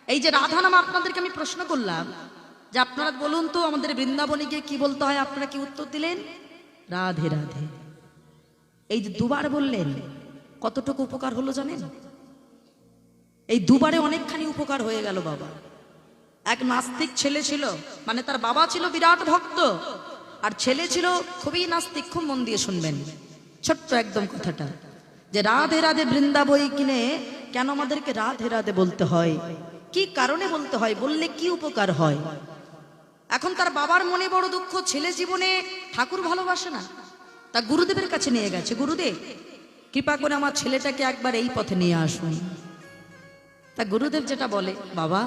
এই যে রাধা নাম আপনাদেরকে আমি প্রশ্ন করলাম যে আপনারা বলুন তো আমাদের বৃন্দাবনে গিয়ে কি বলতে হয়, আপনারা কি উত্তর দিলেন? রাধে রাধে। এই যে দুবার বললেন কতটুকু উপকার হলো জানেন? এই দুবারে অনেকখানি উপকার হয়ে গেল বাবা। এক নাস্তিক ছেলে ছিল, মানে তার বাবা ছিল বিরাট ভক্ত আর ছেলে ছিল খুবই নাস্তিক। খুব মন দিয়ে শুনবেন ছোট্ট একদম কথাটা, যে রাধে রাধে বৃন্দাবই কিনে কেন আমাদেরকে রাধে রাধে বলতে হয়, কি কারণে বলতে হয়, বললে কি উপকার হয়। এখন তার বাবার মনে বড় দুঃখ, ছেলে জীবনে ঠাকুর ভালোবাসে না। তা গুরুদেবের কাছে নিয়ে গেছে, গুরুদেব কৃপা করে আমার ছেলেটাকে একবার এই পথে নিয়ে আসুন। তা গুরুদেব যেটা বলে, বাবা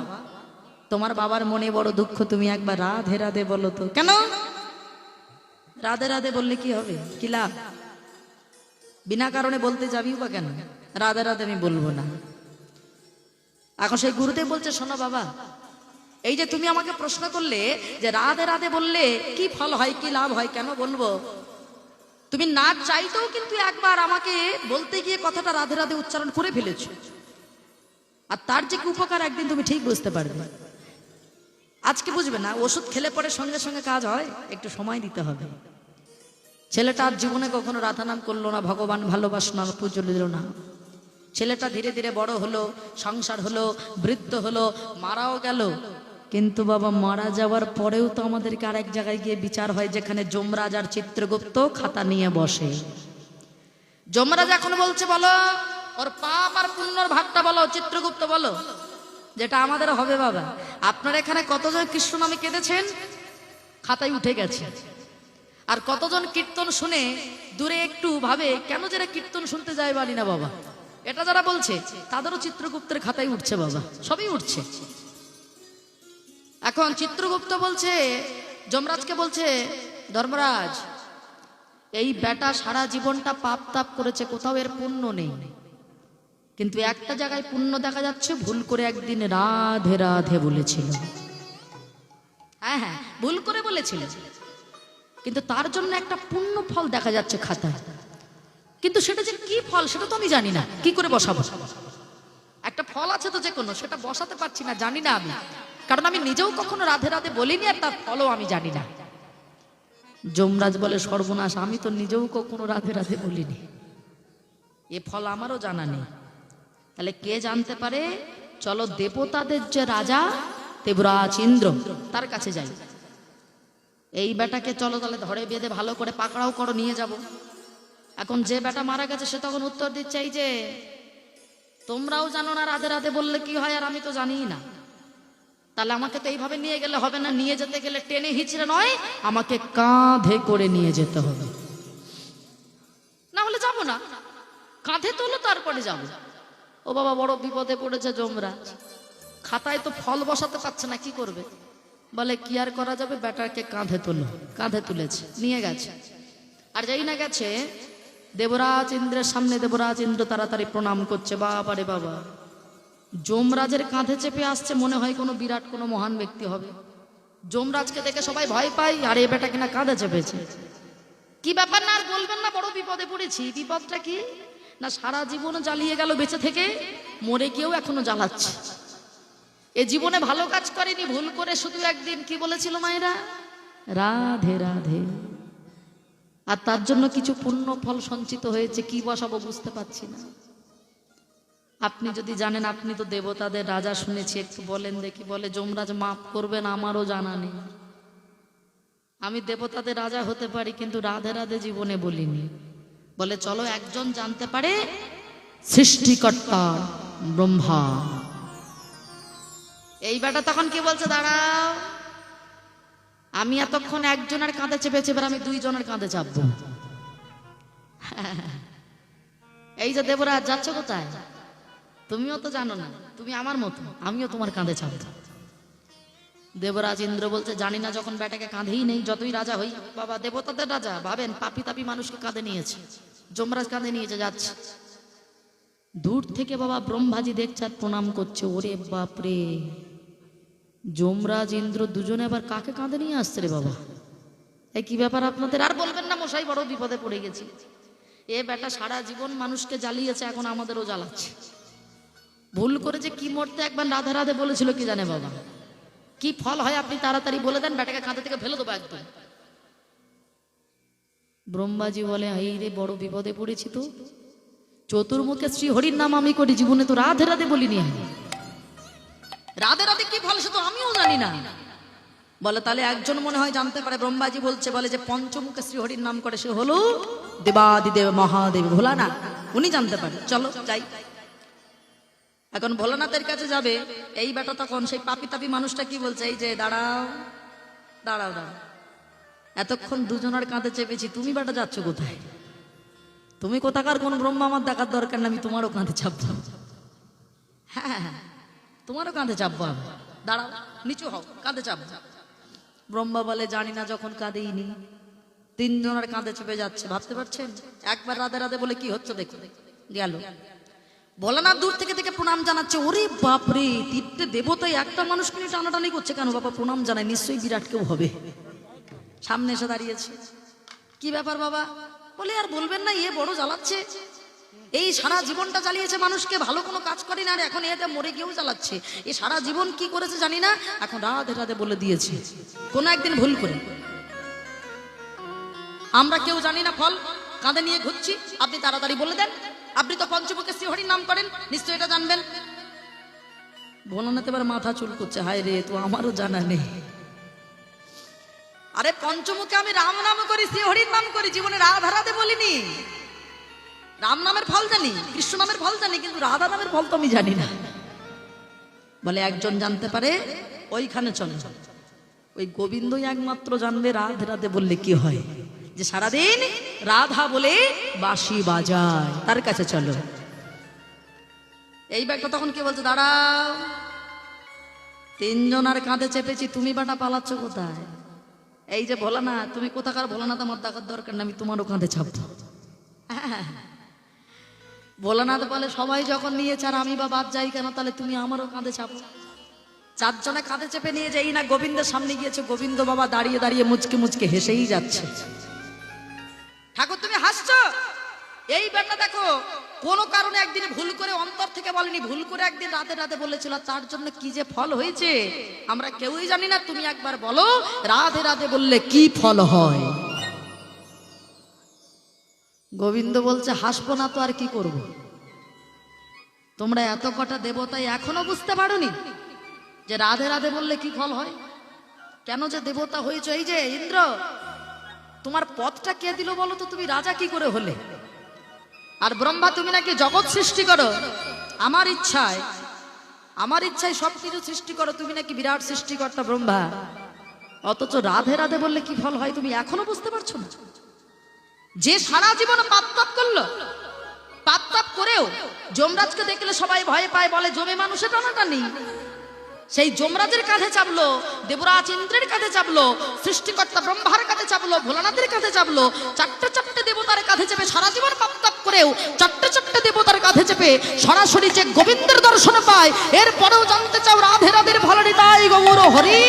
তোমার বাবার মনে বড় দুঃখ, তুমি একবার রাধে রাধে বলো তো। কেন রাধে রাধে বললে কি হবে, কি লাভ? বিনা কারণে বলতে যাবি বা কেন? রাধে রাধে আমি বলবো না। এখন সেই গুরুদেব বলছে, শোনো বাবা, এই যে তুমি আমাকে প্রশ্ন করলে যে রাধে রাধে বললে কি ফল হয়, কি লাভ হয়, কেন বলবো, তুমি না চাইতেও কিন্তু একবার আমাকে বলতে গিয়ে কথাটা রাধে রাধে উচ্চারণ করে ফেলেছো, আর তার যে কি উপকার একদিন তুমি ঠিক বুঝতে পারবে। আজকে বুঝবে না, ওষুধ খেলে পরে সঙ্গে সঙ্গে কাজ হয়, একটু সময় দিতে হবে। ছেলেটা আর জীবনে কখনো রাধা নাম করলো না, ভগবান ভালোবাসলো না, পুজো দিল না। ছেলেটা ধীরে ধীরে বড় হলো, সংসার হলো, বৃদ্ধ হলো, মারাও গেল। কিন্তু বাবা মারা যাওয়ার পরেও তো আমাদেরকে আরেক জায়গায় গিয়ে বিচার হয়, যেখানে যমরাজ আর চিত্রগুপ্ত খাতা নিয়ে বসে। যমরাজ এখন বলছে, বলো ওর পাপ আর পুণ্যর ভাগটা বলো। চিত্রগুপ্ত বলো, যেটা আমাদের হবে বাবা। আপনার এখানে কতজন কৃষ্ণ নামে কেঁদেছেন, খাতায় উঠে গেছে। আর কতজন কীর্তন শুনে দূরে একটু ভাবে, কেন যারা কীর্তন শুনতে যায় বাড়ি না বাবা, এটা যারা বলছে তাদেরও চিত্রগুপ্তের খাতায় উঠছে বাবা, সবই উঠছে। এখন চিত্রগুপ্ত বলছে, যমরাজকে বলছে, ধর্মরাজ এই বেটা সারা জীবনটা পাপ তাপ করেছে, কোথাও এর পুণ্য নেই, কিন্তু একটা জায়গায় পুণ্য দেখা যাচ্ছে, ভুল করে একদিন রাধে রাধে বলেছিল। হ্যাঁ হ্যাঁ, ভুল করে বলেছিল, কিন্তু তার জন্য একটা পুণ্য ফল দেখা যাচ্ছে খাতায়। কিন্তু সেটা যে কি ফল সেটা তো আমি জানি না, কি করে বসাবো? একটা ফল আছে তো যে কোনো, সেটা বসাতে পারছি না, জানি না আমি, কারণ আমি নিজেও কখনো রাধে রাধে বলিনি, আর তার ফলও আমি জানি না। যমরাজ বলে, সর্বনাশ, আমি তো নিজেও কখনো রাধে রাধে বলিনি, এ ফল আমারও জানা নেই। তাহলে কে জানতে পারে? চলো দেবতাদের যে রাজা দেবরাজ ইন্দ্র, তার কাছে যাই। এই বেটাকে চলো তাহলে ধরে বেঁধে ভালো করে পাকড়াও করো, নিয়ে যাব। এখন যে বেটা মারা গেছে সে তখন উত্তর দিচ্ছে, এই যে তোমরাও জানো না রাধে রাধে বললে কি হয়, আর আমি তো জানিই না। তাহলে আমাকে তো এইভাবে নিয়ে গেলে হবে না, নিয়ে যেতে গেলে টেনে হিচড়ে নয়, আমাকে কাঁধে করে নিয়ে যেতে হবে, না হলে যাবো না। কাঁধে তোলো তারপরে যাবো। ও বাবা, বড় বিপদে পড়েছে যমরাজ। খাতায় তো ফল বসাতে পারছে না, কি করবে? বলে কি আর করা যাবে, বেটাকে কাঁধে তোলো। কাঁধে তুলেছে, নিয়ে গেছে। আর যাই না গেছে, দেবরাজ ইন্দ্রের সামনে দেবরাজ ইন্দ্র তাড়াতাড়ি প্রণাম করছে। বাবা রে বাবা, যমরাজের কাঁধে চেপে আসছে, মনে হয় কোনো বিরাট কোনো মহান ব্যক্তি হবে। যমরাজকে দেখে সবাই ভয় পায়, আর এ বেটা কিনা কাঁধে চেপেছে। কি ব্যাপার, না আর বলবেন না বড় বিপদে পড়েছি। বিপদটা কি না, সারা জীবন জ্বালিয়ে গেল বেঁচে থেকে, মরে গিয়েও এখনো জ্বালাচ্ছে। এ জীবনে ভালো কাজ করেনি, ভুল করে শুধু একদিন কি বলেছিল মায়েরা, রাধে রাধে, আর তার জন্য কিছু পুণ্য ফল সঞ্চিত হয়েছে। কি বসাবো বুঝতে পারছি না। আপনি যদি জানেন, আপনি তো দেবতাদের রাজা শুনেছি, একটু বলেন দেখি। বলে যমরাজ মাফ করবেন, আমারও জানা নেই। আমি দেবতাদের রাজা হতে পারি, কিন্তু রাধে রাধে জীবনে বলিনি। বলে চলো, একজন জানতে পারে, সৃষ্টিকর্তা ব্রহ্মা। এই বেটা তখন কি বলছে, দাঁড়াও, আমি এতক্ষণ একজনের কাঁধে চেপেছি, এবার আমি দুইজনের কাঁধে চাপবো। এই যে দেবরাজ, যাচ্ছ কোথায়? তুমিও তো জানো না, তুমি আমার মতো, আমিও তোমার কাঁধে চাপবো। দেবরাজ ইন্দ্র বলছে, জানি না, যখন বেটাকে কাঁধেই নেই, যতই রাজা হই। বাবা দেবতাদের রাজা, ভাবেন পাপি তাপি মানুষকে কাঁধে নিয়েছে, যমরাজ কাঁধে নিয়েছে, যাচ্ছে। দূর থেকে বাবা ব্রহ্মাজি দেখছে আর প্রণাম করছে। ওরে বাপরে, যমরাজ ইন্দ্র দুজনে আবার কাকে কাঁধে নিয়ে আসছে রে বাবা? এই কি ব্যাপার আপনাদের? আর বলবেন না মশাই, বড় বিপদে পড়ে গেছি। এ বেটা সারা জীবন মানুষকে জ্বালিয়েছে, এখন আমাদেরও জ্বালাচ্ছে। ভুল করে যে কি মরতে একবার রাধে রাধে বলেছিল কি জানে বাবা। কি ফল হয় আপনি তাড়াতাড়ি বলে দেন, বেটাকে কাঁধে থেকে ফেলে দেবো একদম। ব্রহ্মাজি বলে এই রে বড় বিপদে পড়েছি তো, চতুর্মুখে শ্রী হরির নাম আমি করি, জীবনে তো রাধে রাধে বলিনি। রাধে রাধে কি ফল সে তো আমিও জানি না। বলে তাহলে একজন মনে হয় জানতে পারে। ব্রহ্মাজি বলছে, বলে যে পঞ্চমুখে শ্রী হরির নাম করে সে হলো দেবাদিদেব মহাদেব ভোলানাথ, উনি জানতে পারে। চলো যাই। এখন ভোলানাথের কাছে যাবে। এই বেটা তখন সেই পাপি তাপি মানুষটা কি বলছে, এই যে দাঁড়াও দাঁড়াও দাঁড়াও, এতক্ষণ দুজনের কাঁধে চেপেছি, তুমি বেটা যাচ্ছ কোথায়? তুমি কোথাকার কোন ব্রহ্মা আমার দেখার দরকার না, আমি তোমারও কাঁধে চাপবো। হ্যাঁ তোমারও কাঁধে চাপবো আমি, দাঁড়াও নিচু হও, কাঁধে চাপবো। ব্রহ্মা বলে জানি না, যখন কাঁধেইনি তিনজনের কাঁধে চেপে যাচ্ছে। ভাবতে পারছেন? একবার রাধে রাধে বলে কি হচ্ছে দেখুন। গেল ভোলানাথ দূর থেকে থেকে প্রণাম জানাচ্ছে। ওরে বাপরে, তিনটে দেবতাই একটা মানুষকে নিয়ে টানাটানি করছে কেন বাবা? প্রণাম জানায়, নিশ্চয়ই বিরাট কেউ হবে। সামনে এসে দাঁড়িয়েছে। কি ব্যাপার বাবা? বলে আর বলবেন না, এ বড় জ্বালাচ্ছে। এই সারা জীবনটা জ্বালিয়েছে মানুষকে, ভালো কোনো কাজ করে না, আর এখন এতে মরে গিয়েও জ্বালাচ্ছে। এ সারা জীবন কি করেছে জানি না, এখন রাধে রাধে বলে দিয়েছে কোনো একদিন ভুল করে। আমরা কেউ জানি না, ফল কাঁধে নিয়ে ঘুরছি, আপনি তাড়াতাড়ি বলে দেন। আপনি তো পঞ্চমুখে শ্রী হরির নাম করেন, নিশ্চয়ই এটা জানবেন। ভোলানাথ এবার মাথা চুল করছে, হায় রে, তো আমারও জানা নেই। আরে পঞ্চমুখে আমি রাম নাম করি, শ্রী হরির নাম করি, জীবনে রাধা রাধে বলিনি। রাম নামের ফল জানি, কৃষ্ণ নামের ফল জানি, কিন্তু রাধা নামের ফল তো আমি জানি না। বলে একজন জানতে পারে, ওইখানে চলে। ওই গোবিন্দই একমাত্র জানবে রাধে রাধে বললে কি হয়, যে সারাদিন রাধা বলে বাঁশি বাজায়, তার কাছে চলো। এই ব্যাগটা তখন কি বলছে, দাঁড়াও, তিনজনের কাঁধে চেপেছি, তুমি বাটা পালাচ্ছ কোথায়? এই যে ভোলানাথ, তুমি কোথাকার ভোলানাথ আমার দেখার দরকার না, আমি তোমারও কাঁধে চাপবো। ভোলানাথ বলে সবাই যখন নিয়েছে আর আমি বা বাদ যাই কেন, তাহলে তুমি আমারও কাঁধে চাপো। চারজনে কাঁধে চেপে নিয়ে যাই না, গোবিন্দের সামনে গিয়েছে। গোবিন্দ বাবা দাঁড়িয়ে দাঁড়িয়ে মুচকে মুচকে হেসেই যাচ্ছে। ঠাকুর তুমি হাসছো? এই ব্যাপারটা দেখো, কোনো কারণে একদিন ভুল করে, অন্তর থেকে বলেনি, ভুল করে একদিন রাতে রাতে বলেছিল, তার জন্য কি যে ফল হয়েছে আমরা কেউই জানি না। তুমি একবার বলো, রাধে রাধে বললে কি ফল হয়? গোবিন্দ বলছে, হাসবো না তো আর কি করব? তোমরা এত কটা দেবতাই এখনো বুঝতে পারোনি যে রাধে রাধে বললে কি ফল হয়? কেন যে দেবতা হয়েছে? এই যে ইন্দ্র, তোমার পথটা কে দিল বলো তো? তুমি রাজা কি করে হলে? আর ব্রহ্মা, তুমি নাকি জগৎ সৃষ্টি করো, আমার ইচ্ছায় সবকিছু সৃষ্টি করো, তুমি নাকি বিরাট সৃষ্টিকর্তা ব্রহ্মা। অথচ রাধে রাধে বললে কি ফল হয় তুমি এখনো বুঝতে পারছো না? যে সারা জীবন পাপ তাপ করলো, পাপ তাপ করেও যমরাজকে দেখলে সবাই ভয় পায়, বলে জমে মানুষের টানাটানি। সেই যমরাজের কাঁধে চাপলো, দেবরাজ ইন্দ্রের কাঁধে চাপলো, সৃষ্টিকর্তা ব্রহ্মার কাঁধে চাপলো, ভোলানাথের কাঁধে চাপলো। চারটে চারটে দেবতার কাঁধে চেপে সারা জীবন পাপ তাপ করেও চারটে চারটে দেবতার কাঁধে চেপে সরাসরি যে গোবিন্দের দর্শন পায়, এরপরেও জানতে চাও রাধে রাধের ফলনি তাই গৌর হরি।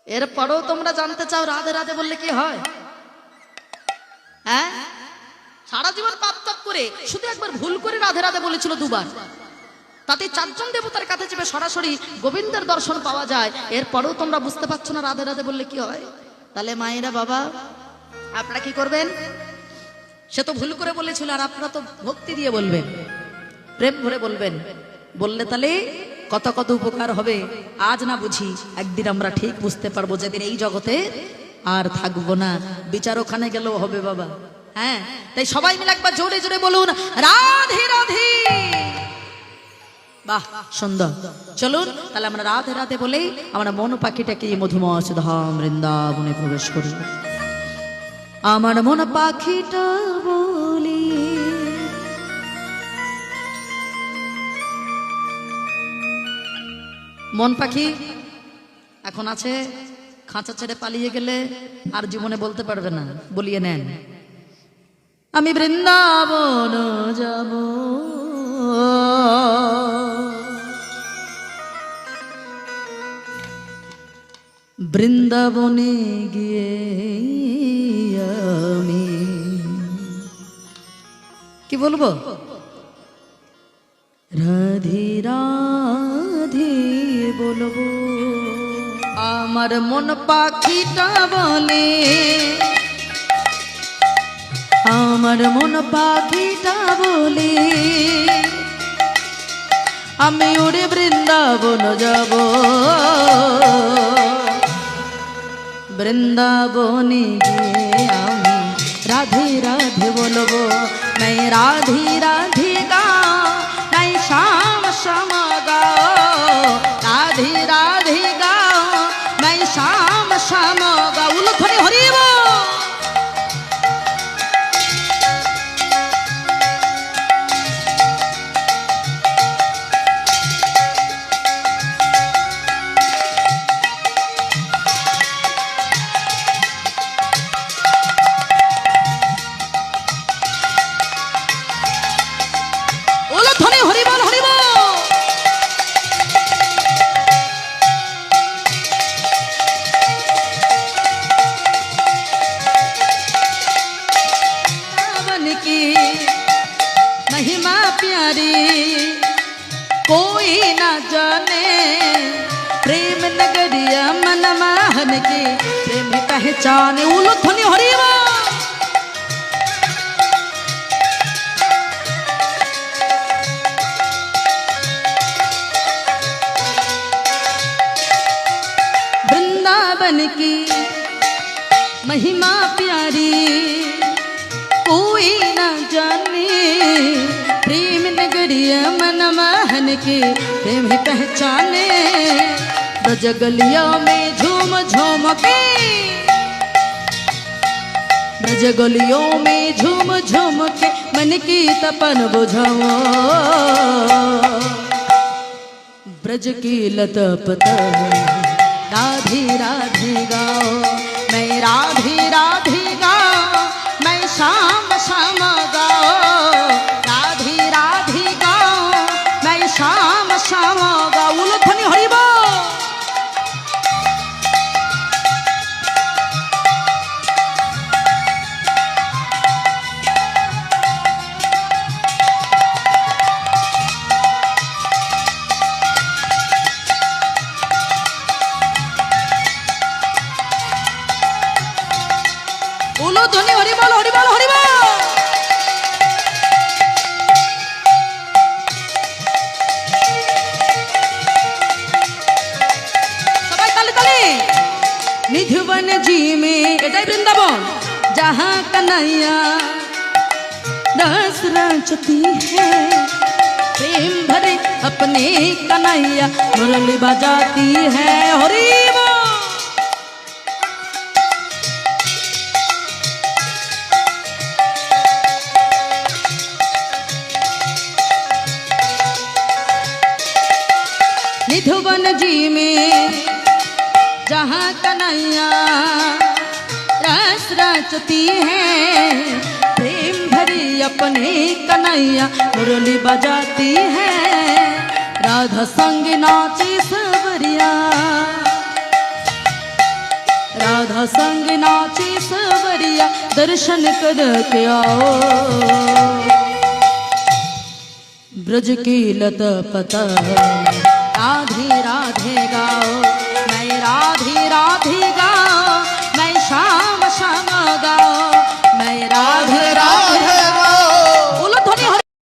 এরপরেও তোমরা জানতে চাও রাধে রাধে বললে কি হয়? হ্যাঁ, সারা জীবন পাপ তাপ করে শুধু একবার ভুল করে রাধে রাধে বলেছিল দুবার, তাতে চারজন দেবতার কাছে চেপে সরাসরি গোবিন্দের দর্শন পাওয়া যায়। এরপরেও তোমরা বুঝতে পারছো না রাধে রাধে বললে কি হয়? তাহলে মায়েরা বাবা, আপনারা কি করবেন? সে তো ভুল করে বলেছিল, আর আপনারা তো ভক্তি দিয়ে বলবেন, প্রেম ভরে বলবেন। বললে তাহলে কত কত উপকার হবে আজ না বুঝি, একদিন আমরা ঠিক বুঝতে পারবো, যেদিন এই জগতে আর থাকবো না। বিচার ওখানে গেলেও হবে বাবা। হ্যাঁ, তাই সবাই মিলে একবার জোরে জোরে বলুন, রাধে রাধে। বাহ, সুন্দর। চলুন তাহলে আমরা রাধে রাধে বলে আমরা মন পাখিটাকে মধুময় ধাম বৃন্দাবনে প্রবেশ করি। আমার মন পাখিটা বলি, মন পাখি এখন আছে, খাঁচা ছেড়ে পালিয়ে গেলে আর জীবনে বলতে পারবে না। বলিয়ে নেন, আমি বৃন্দাবন যাব, বৃন্দাবনে গিয়ে আমি কি বলবো? রাধে রাধে বলবো। আমার মন পাখিটা বলে, আমার মন পাখিটা বলে, আমি উড়ে বৃন্দাবন যাব, বৃন্দাবনে গিয়ে আমি রাধে রাধে বলবো। নাই রাধে রাধে গাও, নাই শ্যাম শ্যাম গাও, রাধে রাধে গাও, নাই শ্যাম শ্যাম গাও। উলুধ্বনি হরিব। महिमा प्यारी कोई ना जाने, प्रेम नगरिया मन मोहन की प्रेम पहचाने। उलुध्वनि हरिवा। वृंदावन की महिमा प्यारी कोई न जाने, प्रेम नगरिया मन मोहन के प्रेम ही पहचाने। ब्रज गलियों में झूम झूम के, ब्रज गलियों में झूम झूम के मन की तपन बुझाओ, ब्रज की लतपत राधे राधे गाओ। मैं राधे राधे गाओ, मैं श्याम श्याम गाओ, राधे राधे गाओ, मैं श्याम श्याम गाओ। उलुध्वनि हरिब। উলুধ্বনি হরিবল হরিবল হরিবল। সবাই তালি তালি। निधुवन जी में एटाई वृंदावन, जहाँ कन्हैया रस रचती है, प्रेम भरे अपने कन्हैया मुरली बजाती है। हरि निधुवन जी में जहाँ कन्हैया रस रचती है, प्रेम भरी अपने कन्हैया मुरली बजाती है। राधा संग नाची सबरिया, राधा संग नाची सबरिया, दर्शन करके आओ, ब्रज की लतपत राधे राधे गाओ। मैं राधे राधे गाओ।